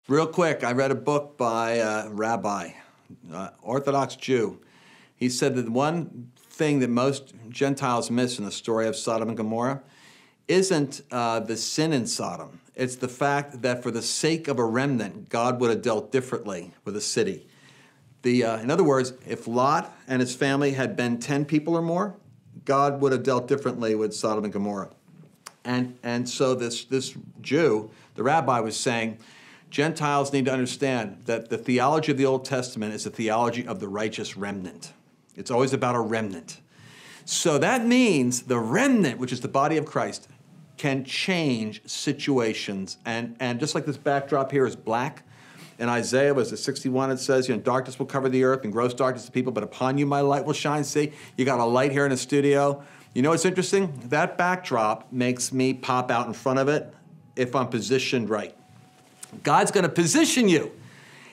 Real quick, I read a book by a rabbi, Orthodox Jew. He said that one thing that most Gentiles miss in the story of Sodom and Gomorrah isn't the sin in Sodom. It's the fact that for the sake of a remnant, God would have dealt differently with a city. In other words, if Lot and his family had been 10 people or more, God would have dealt differently with Sodom and Gomorrah. And so this Jew, the rabbi, was saying, Gentiles need to understand that the theology of the Old Testament is a theology of the righteous remnant. It's always about a remnant. So that means the remnant, which is the body of Christ, can change situations. And just like this backdrop here is black, in Isaiah, was it 61, it says, darkness will cover the earth and gross darkness the people, but upon you my light will shine. See, you got a light here in the studio. You know what's interesting? That backdrop makes me pop out in front of it if I'm positioned right. God's going to position you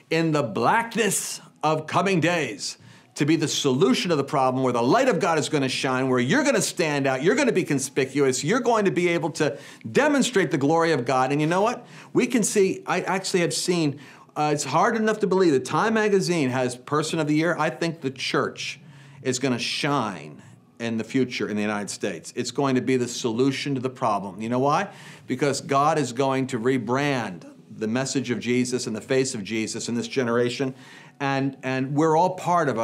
in the blackness of coming days to be the solution to the problem, where the light of God is going to shine, where you're going to stand out, you're going to be conspicuous, you're going to be able to demonstrate the glory of God. And you know what? We can see, I actually have seen, it's hard enough to believe that Time Magazine has Person of the Year. I think the church is going to shine in the future in the United States. It's going to be the solution to the problem. You know why? Because God is going to rebrand the message of Jesus and the face of Jesus in this generation. And we're all part of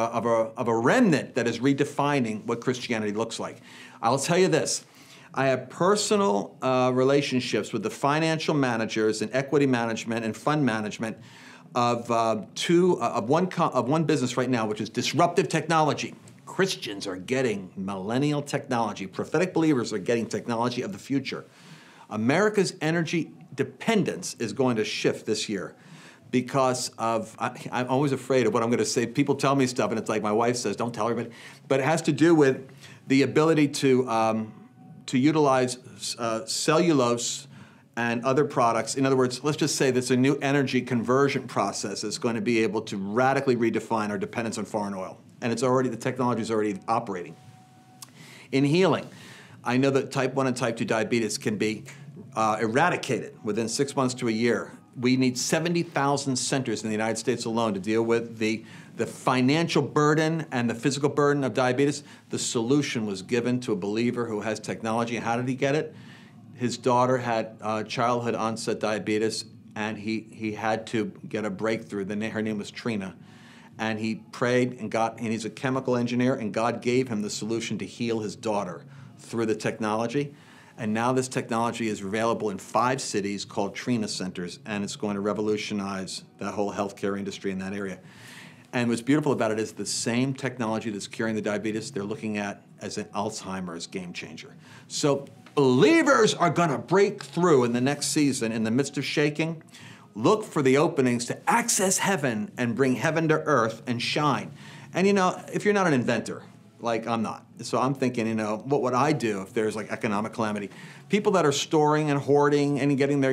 a remnant that is redefining what Christianity looks like. I'll tell you this. I have personal relationships with the financial managers and equity management and fund management of one business right now, which is disruptive technology. Christians are getting millennial technology. Prophetic believers are getting technology of the future. America's energy dependence is going to shift this year because of, I'm always afraid of what I'm going to say. People tell me stuff, and it's like my wife says, don't tell everybody. But it has to do with the ability to utilize cellulose and other products. In other words, let's just say there's a new energy conversion process that's going to be able to radically redefine our dependence on foreign oil. And it's already, the technology is already operating. In healing, I know that type 1 and type 2 diabetes can be eradicated within 6 months to a year. We need 70,000 centers in the United States alone to deal with the financial burden and the physical burden of diabetes. The solution was given to a believer who has technology. How did he get it? His daughter had childhood onset diabetes, and he had to get a breakthrough. Her name was Trina. And he prayed and he's a chemical engineer, and God gave him the solution to heal his daughter through the technology. And now this technology is available in 5 cities called Trina Centers, and it's going to revolutionize the whole healthcare industry in that area. And what's beautiful about it is the same technology that's curing the diabetes, they're looking at as an Alzheimer's game changer. So believers are going to break through in the next season in the midst of shaking. Look for the openings to access heaven and bring heaven to earth and shine. And if you're not an inventor, like I'm not, so I'm thinking, what would I do if there's like economic calamity? People that are storing and hoarding and getting their,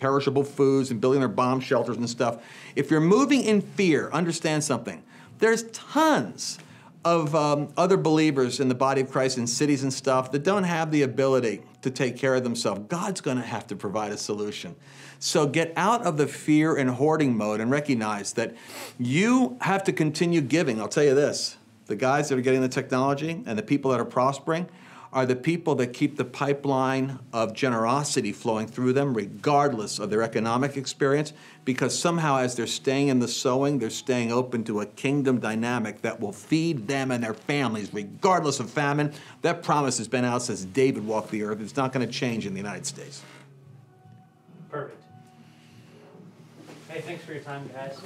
perishable foods and building their bomb shelters and stuff. If you're moving in fear, understand something. There's tons of other believers in the body of Christ in cities and stuff that don't have the ability to take care of themselves. God's going to have to provide a solution. So get out of the fear and hoarding mode and recognize that you have to continue giving. I'll tell you this. The guys that are getting the technology and the people that are prospering are the people that keep the pipeline of generosity flowing through them regardless of their economic experience, because somehow as they're staying in the sowing, they're staying open to a kingdom dynamic that will feed them and their families regardless of famine. That promise has been out since David walked the earth. It's not going to change in the United States. Perfect. Hey, thanks for your time, guys.